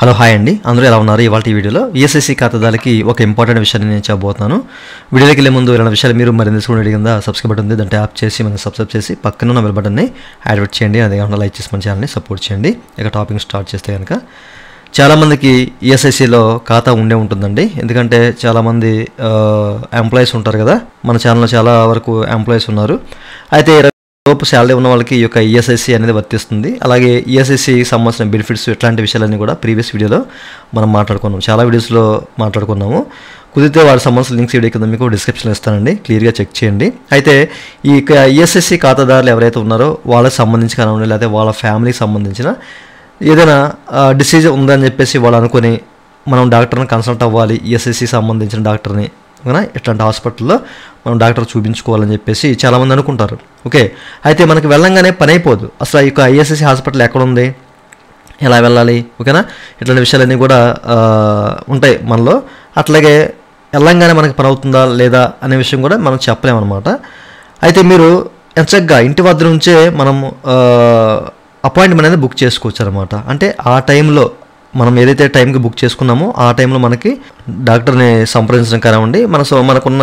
Hello hi అండి, అందరూ ఎలా ఉన్నారు? ఇవాళ ఈ వీడియోలో ఈఎస్ఐసి ఖాతాదారులకి ఒక ఇంపార్టెంట్ విషయాన్ని నేను చెప్పబోతున్నాను. వీడియోకి వెళ్ళే ముందు ఇలాంటి విషయాలు మీరు మరింత తెలుసుకునే కింద సబ్స్క్రైబ్ బటన్ ఉంది, దాన్ని ట్యాప్ చేసి మనం సబ్స్క్రైబ్ చేసి పక్కన ఉన్న బెల్ బటన్ని యాక్టివేట్ చేయండి. అదే కాకుండా లైక్ చేసి మన ఛానల్ని సపోర్ట్ చేయండి. ఇక టాపిక్ స్టార్ట్ చేస్తే కనుక చాలామందికి ఈఎస్ఐసిలో ఖాతా ఉండే ఉంటుందండి. ఎందుకంటే చాలామంది ఎంప్లాయీస్ ఉంటారు కదా, మన ఛానల్లో చాలా వరకు ఎంప్లాయీస్ ఉన్నారు. అయితే లోపు శాలరీ ఉన్న వాళ్ళకి ఈ యొక్క ఈఎస్ఐసి అనేది వర్తిస్తుంది. అలాగే ఈఎస్ఐసికి సంబంధించిన బెనిఫిట్స్ ఇట్లాంటి విషయాలన్నీ కూడా ప్రీవియస్ వీడియోలో మనం మాట్లాడుకున్నాము, చాలా వీడియోస్లో మాట్లాడుకున్నాము. కుదిరితే వాటి సంబంధించిన లింక్స్ వీడియో కింద మీకు డిస్క్రిప్షన్లో ఇస్తానండి, క్లియర్గా చెక్ చేయండి. అయితే ఈ ఈఎస్ఐసి ఖాతాదారులు ఎవరైతే ఉన్నారో వాళ్ళకి సంబంధించి కానివ్వండి, లేకపోతే వాళ్ళ ఫ్యామిలీకి సంబంధించిన ఏదైనా డిసీజ్ ఉందని చెప్పేసి వాళ్ళు అనుకుని మనం డాక్టర్ని కన్సల్ట్ అవ్వాలి, ఈఎస్ఐసికి సంబంధించిన డాక్టర్ని ఇట్లాంటి హాస్పిటల్లో మనం డాక్టర్ చూపించుకోవాలని చెప్పేసి చాలామంది అనుకుంటారు. ఓకే, అయితే మనకి వెళ్ళంగానే పని అయిపోదు. అసలు ఈ యొక్క ఈఎస్ఐసి హాస్పిటల్ ఎక్కడ ఉంది, ఎలా వెళ్ళాలి, ఓకేనా, ఇట్లాంటి విషయాలన్నీ కూడా ఉంటాయి మనలో. అట్లాగే వెళ్ళంగానే మనకి పని అవుతుందా లేదా అనే విషయం కూడా మనం చెప్పలేమన్నమాట. అయితే మీరు ఎంచక్కా ఇంటి వద్ద నుంచే మనం అపాయింట్మెంట్ అనేది బుక్ చేసుకోవచ్చు అనమాట. అంటే ఆ టైంలో మనం ఏదైతే టైంకి బుక్ చేసుకున్నామో ఆ టైంలో మనకి డాక్టర్ని సంప్రదించడం కానివ్వండి, మనకున్న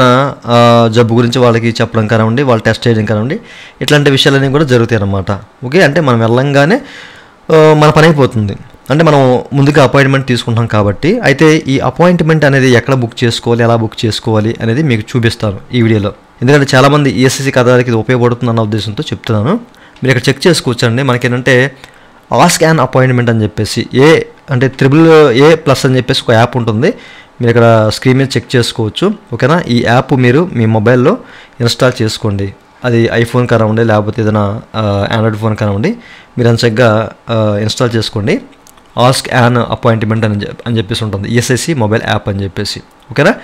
జబ్బు గురించి వాళ్ళకి చెప్పడం కానివ్వండి, వాళ్ళు టెస్ట్ చేయడం కానివ్వండి, ఇట్లాంటి విషయాలన్నీ కూడా జరుగుతాయి అన్నమాట. ఓకే, అంటే మనం వెళ్ళంగానే మన పని అయిపోతుంది. అంటే మనం ముందుగా అపాయింట్మెంట్ తీసుకుంటాం కాబట్టి. అయితే ఈ అపాయింట్మెంట్ అనేది ఎక్కడ బుక్ చేసుకోవాలి, ఎలా బుక్ చేసుకోవాలి అనేది మీకు చూపిస్తాను ఈ వీడియోలో. ఎందుకంటే చాలామంది ఈఎస్ఐసి ఖాతాదారులకి ఇది ఉపయోగపడుతుంది అన్న ఉద్దేశంతో చెప్తున్నాను. మీరు ఇక్కడ చెక్ చేసుకోవచ్చండి. మనకేంటంటే ఆస్క్ యాన్ అపాయింట్మెంట్ అని చెప్పేసి AAA+ అని చెప్పేసి ఒక యాప్ ఉంటుంది. మీరు ఇక్కడ స్క్రీన్ మీద చెక్ చేసుకోవచ్చు. ఓకేనా, ఈ యాప్ మీరు మీ మొబైల్లో ఇన్స్టాల్ చేసుకోండి. అది ఐఫోన్ కానివ్వండి, లేకపోతే ఏదైనా ఆండ్రాయిడ్ ఫోన్ కానివ్వండి, మీరు అంచగ్గా ఇన్స్టాల్ చేసుకోండి. ఆస్క్ యాన్ అపాయింట్మెంట్ అని చెప్పేసి ఉంటుంది, ఈఎస్ఐసి మొబైల్ యాప్ అని చెప్పేసి. ఓకేనా,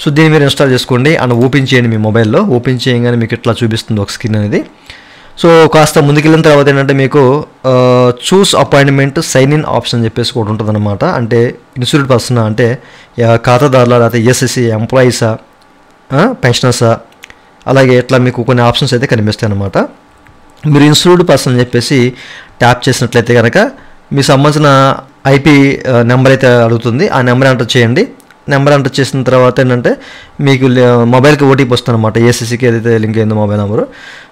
సో దీన్ని మీరు ఇన్స్టాల్ చేసుకోండి అండ్ ఓపెన్ చేయండి మీ మొబైల్లో. ఓపెన్ చేయగానే మీకు ఇట్లా చూపిస్తుంది ఒక స్క్రీన్ అనేది. సో కాస్త ముందుకెళ్ళిన తర్వాత ఏంటంటే మీకు చూస్ అపాయింట్మెంట్ సైన్ ఇన్ ఆప్షన్ అని చెప్పేసి కూడా ఉంటుంది అనమాట. అంటే ఇన్సూర్డ్ పర్సన్ అంటే ఖాతాదారుల, లేకపోతే ఈఎస్ఐసి ఎంప్లాయీసా, పెన్షనర్సా, అలాగే ఇట్లా మీకు కొన్ని ఆప్షన్స్ అయితే కనిపిస్తాయి అనమాట. మీరు ఇన్సూర్డ్ పర్సన్ అని చెప్పేసి ట్యాప్ చేసినట్లయితే కనుక మీకు సంబంధించిన ఐపీ నెంబర్ అయితే అడుగుతుంది. ఆ నెంబర్ ఎంటర్ చేయండి. నెంబర్ ఎంటర్ చేసిన తర్వాత ఏంటంటే మీకు మొబైల్కి ఓటీపీ వస్తుంది అనమాట. ఏసీసీకి ఏదైతే లింక్ అయిందో మొబైల్ నెంబరు,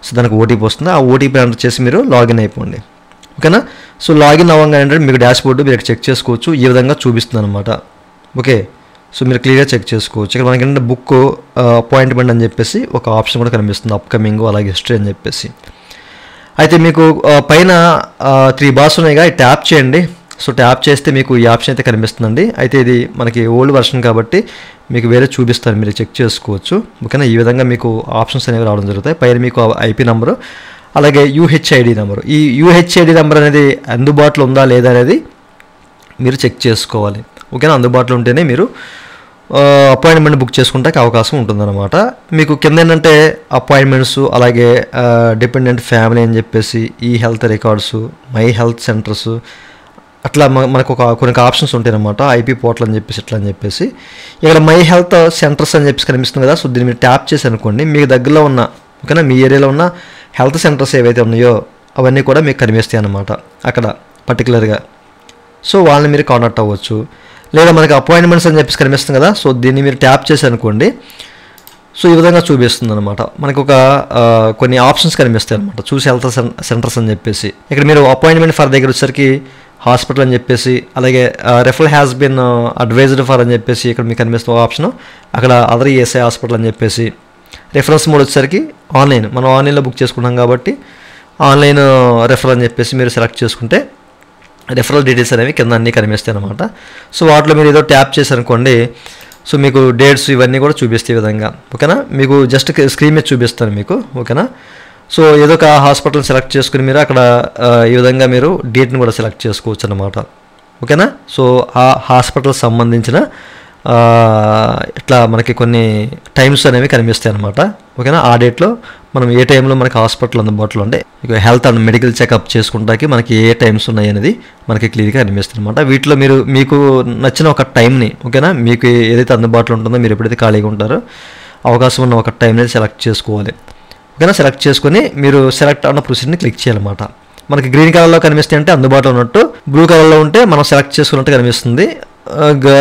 సో దానికి ఓటీపీ వస్తుంది. ఆ ఓటీపీ ఎంటర్ చేసి మీరు లాగిన్ అయిపోండి. ఓకేనా, సో లాగిన్ అవ్వగానే ఏంటంటే మీకు డాష్ బోర్డు మీరు చెక్ చేసుకోవచ్చు, ఈ విధంగా చూపిస్తుంది అనమాట. ఓకే, సో మీరు క్లియర్గా చెక్ చేసుకోవచ్చు. ఇక్కడ మనకి ఏంటంటే బుక్ అపాయింట్మెంట్ అని చెప్పేసి ఒక ఆప్షన్ కూడా కనిపిస్తుంది, అప్కమింగ్ అలాగే హిస్టరీ అని చెప్పేసి. అయితే మీకు పైన 3 బార్స్ ఉన్నాయిగా, ఈ ట్యాప్ చేయండి. సో ట్యాప్ చేస్తే మీకు ఈ ఆప్షన్ అయితే కనిపిస్తుందండి. అయితే ఇది మనకి ఓల్డ్ వర్షన్ కాబట్టి మీకు వేరే చూపిస్తారు, మీరు చెక్ చేసుకోవచ్చు. ఓకేనా, ఈ విధంగా మీకు ఆప్షన్స్ అనేవి రావడం జరుగుతాయి. పైన మీకు ఐపీ నెంబరు అలాగే యూహెచ్ఐడి నెంబరు. ఈ యూహెచ్ఐడి నెంబర్ అనేది అందుబాటులో ఉందా లేదా అనేది మీరు చెక్ చేసుకోవాలి. ఓకేనా, అందుబాటులో ఉంటేనే మీరు అపాయింట్మెంట్ బుక్ చేసుకుంటానికి అవకాశం ఉంటుందన్నమాట. మీకు కింద ఏంటంటే అపాయింట్మెంట్స్, అలాగే డిపెండెంట్ ఫ్యామిలీ అని చెప్పేసి, ఈ health records, my health centres, అట్లా మనకు కొన్ని ఆప్షన్స్ ఉంటాయి అన్నమాట. ఐపీ పోర్టల్ అని చెప్పేసి ఇట్లా అని చెప్పేసి ఇక్కడ మై హెల్త్ సెంటర్స్ అని చెప్పేసి కనిపిస్తుంది కదా. సో దీన్ని మీరు ట్యాప్ చేసి అనుకోండి, మీకు దగ్గరలో ఉన్న, ఓకేనా, మీ ఏరియాలో ఉన్న హెల్త్ సెంటర్స్ ఏవైతే ఉన్నాయో అవన్నీ కూడా మీకు కనిపిస్తాయి అన్నమాట అక్కడ పర్టికులర్గా. సో వాళ్ళని మీరు కాంటాక్ట్ అవ్వచ్చు. లేదా మనకి అపాయింట్మెంట్స్ అని చెప్పేసి కనిపిస్తుంది కదా, సో దీన్ని మీరు ట్యాప్ చేసి అనుకోండి. సో ఈ విధంగా చూపిస్తుంది అనమాట. మనకు కొన్ని ఆప్షన్స్ కనిపిస్తాయి అనమాట, చూసి హెల్త్ సెంటర్స్ అని చెప్పేసి. ఇక్కడ మీరు అపాయింట్మెంట్ ఫర్ దగ్గర వచ్చేసరికి హాస్పిటల్ అని చెప్పేసి, అలాగే referral has been advised for అని చెప్పేసి ఇక్కడ మీకు కనిపిస్తున్న ఆప్షన్. అక్కడ అదర్ ఈఎస్ఐ హాస్పిటల్ అని చెప్పేసి. రెఫరెన్స్ మోడ్ వచ్చేసరికి ఆన్లైన్, మనం ఆన్లైన్లో బుక్ చేసుకుంటాం కాబట్టి ఆన్లైన్ రెఫరల్ అని చెప్పేసి మీరు సెలెక్ట్ చేసుకుంటే రెఫరల్ డీటెయిల్స్ అనేవి కింద అన్నీ కనిపిస్తాయి అనమాట. సో వాటిలో మీరు ఏదో ట్యాప్ చేశారనుకోండి, సో మీకు డేట్స్ ఇవన్నీ కూడా చూపిస్తాయి ఈ విధంగా. ఓకేనా, మీకు జస్ట్ స్క్రీన్ మీద చూపిస్తాను మీకు. ఓకేనా, సో ఏదో ఒక హాస్పిటల్ సెలెక్ట్ చేసుకుని మీరు అక్కడ ఈ విధంగా మీరు డేట్ని కూడా సెలెక్ట్ చేసుకోవచ్చు అన్నమాట. ఓకేనా, సో ఆ హాస్పిటల్ సంబంధించిన ఇట్లా మనకి కొన్ని టైమ్స్ అనేవి కనిపిస్తాయి అన్నమాట. ఓకేనా, ఆ డేట్లో మనం ఏ టైంలో మనకి హాస్పిటల్ అందుబాటులో ఉంటే హెల్త్ అండ్ మెడికల్ చెకప్ చేసుకుంటానికి మనకి ఏ టైమ్స్ ఉన్నాయి అనేది మనకి క్లియర్గా కనిపిస్తుంది అనమాట. వీటిలో మీకు నచ్చిన ఒక టైంని, ఓకేనా, మీకు ఏదైతే అందుబాటులో ఉంటుందో, మీరు ఎప్పుడైతే ఖాళీగా ఉంటారో అవకాశం ఉన్న ఒక టైంని సెలెక్ట్ చేసుకోవాలి. ఓకేనా, సెలెక్ట్ చేసుకొని మీరు సెలెక్ట్ అన్న ప్రొసీజర్ని క్లిక్ చేయాలన్నమాట. మనకి గ్రీన్ కలర్లో కనిపిస్తాయి అంటే అందుబాటులో ఉన్నట్టు, బ్లూ కలర్లో ఉంటే మనం సెలెక్ట్ చేసుకున్నట్టు కనిపిస్తుంది,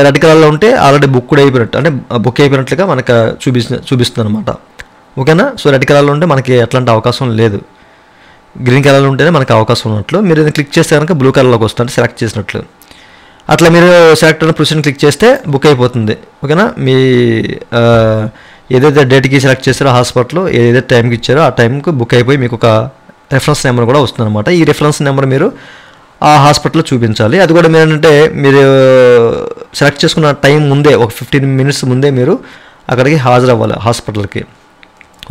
రెడ్ కలర్లో ఉంటే ఆల్రెడీ బుక్ కూడా అయిపోయినట్టు, అంటే బుక్ అయిపోయినట్లుగా మనకు చూపిస్తుంది అనమాట. ఓకేనా. సో రెడ్ కలర్లో ఉంటే మనకి ఎట్లాంటి అవకాశం లేదు, గ్రీన్ కలర్లో ఉంటేనే మనకు అవకాశం ఉన్నట్లు. మీరు క్లిక్ చేస్తే కనుక బ్లూ కలర్లోకి వస్తుంది సెలెక్ట్ చేసినట్లు. అట్లా మీరు సెలెక్ట్ అయిన ప్రొసీజర్ క్లిక్ చేస్తే బుక్ అయిపోతుంది. ఓకేనా. మీ ఏదైతే డేట్కి సెలెక్ట్ చేస్తారో హాస్పిటల్ ఏదైతే టైంకి ఇచ్చారో ఆ టైంకి బుక్ అయిపోయి మీకు ఒక రెఫరెన్స్ నెంబర్ కూడా వస్తుంది అనమాట. ఈ రెఫరెన్స్ నెంబర్ మీరు ఆ హాస్పిటల్లో చూపించాలి. అది కూడా మీరు ఏంటంటే మీరు సెలెక్ట్ చేసుకున్న టైం ముందే ఒక 15 minutes ముందే మీరు అక్కడికి హాజరవ్వాలి హాస్పిటల్కి.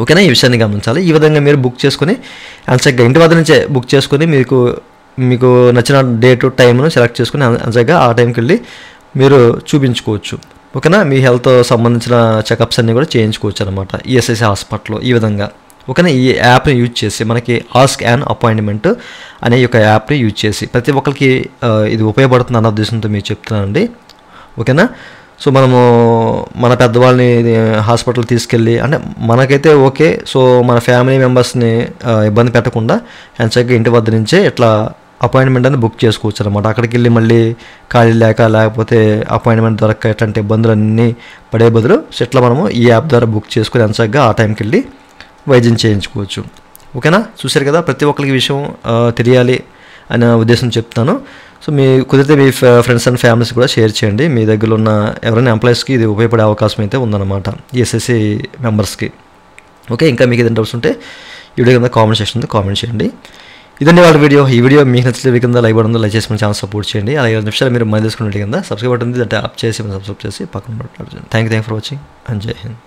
ఓకేనా. ఈ విషయాన్ని గమనించాలి. ఈ విధంగా మీరు బుక్ చేసుకుని అంచగ్గా ఇంటి వద్ద నుంచే బుక్ చేసుకుని మీకు నచ్చిన డేటు టైంను సెలెక్ట్ చేసుకుని అంచగ్గా ఆ టైంకి వెళ్ళి మీరు చూపించుకోవచ్చు. ఓకేనా. మీ హెల్త్ సంబంధించిన చెకప్స్ అన్నీ కూడా చేయించుకోవచ్చు అనమాట ఈఎస్ఐసి హాస్పిటల్లో ఈ విధంగా. ఓకేనా. ఈ యాప్ని యూజ్ చేసి మనకి ఆస్క్ యాన్ అపాయింట్మెంట్ అనే ఒక యాప్ని యూజ్ చేసి ప్రతి ఒక్కరికి ఇది ఉపయోగపడుతుంది అన్న ఉద్దేశంతో మీకు చెప్తున్నానండి. ఓకేనా. సో మనము మన పెద్దవాళ్ళని హాస్పిటల్ తీసుకెళ్ళి అంటే మనకైతే ఓకే, సో మన ఫ్యామిలీ మెంబర్స్ని ఇబ్బంది పెట్టకుండా ఎంచక్గా ఇంటి వద్ద నుంచే ఇట్లా అపాయింట్మెంట్ అని బుక్ చేసుకోవచ్చు అనమాట. అక్కడికి వెళ్ళి మళ్ళీ ఖాళీ లేకపోతే అపాయింట్మెంట్ దొరక్క ఇట్లాంటి ఇబ్బందులు అన్నీ పడే బదులు ఇట్లా మనము ఈ యాప్ ద్వారా బుక్ చేసుకుని ఎంచక్గా ఆ టైంకి వెళ్ళి వైద్యం చేయించుకోవచ్చు. ఓకేనా. చూశారు కదా, ప్రతి ఒక్కరికి విషయం తెలియాలి అనే ఉద్దేశం చెప్తాను. సో మీ కుదిరితే మీ ఫ్రెండ్స్ అండ్ ఫ్యామిలీస్ కూడా షేర్ చేయండి. మీ దగ్గర ఉన్న ఎవరైనా ఎంప్లాయీస్కి ఇది ఉపయోగపడే అవకాశం అయితే ఉందన్నమాట ఈఎస్ఐసి మెంబర్స్కి. ఓకే. ఇంకా మీకు ఏదైనా డౌట్స్ ఉంటే ఈ వీడియో కింద కామెంట్ సెక్షన్లో కామెంట్ చేయండి. ఇదండి వాళ్ళ వీడియో. ఈ వీడియో మీకు నచ్చితే కింద లైక్ బటన్ లైక్ చేసి మన ఛానల్ సపోర్ట్ చేయండి. అలాగే 2 నిమిషాలు మీరు మళ్ళీ తీసుకునే కింద సబ్స్క్రైబ్ బటన్ ఉంది, అంటే ఆప్ చేసి సబ్స్క్రైబ్ చేసి పక్కన thank you for watching and జై హింద్.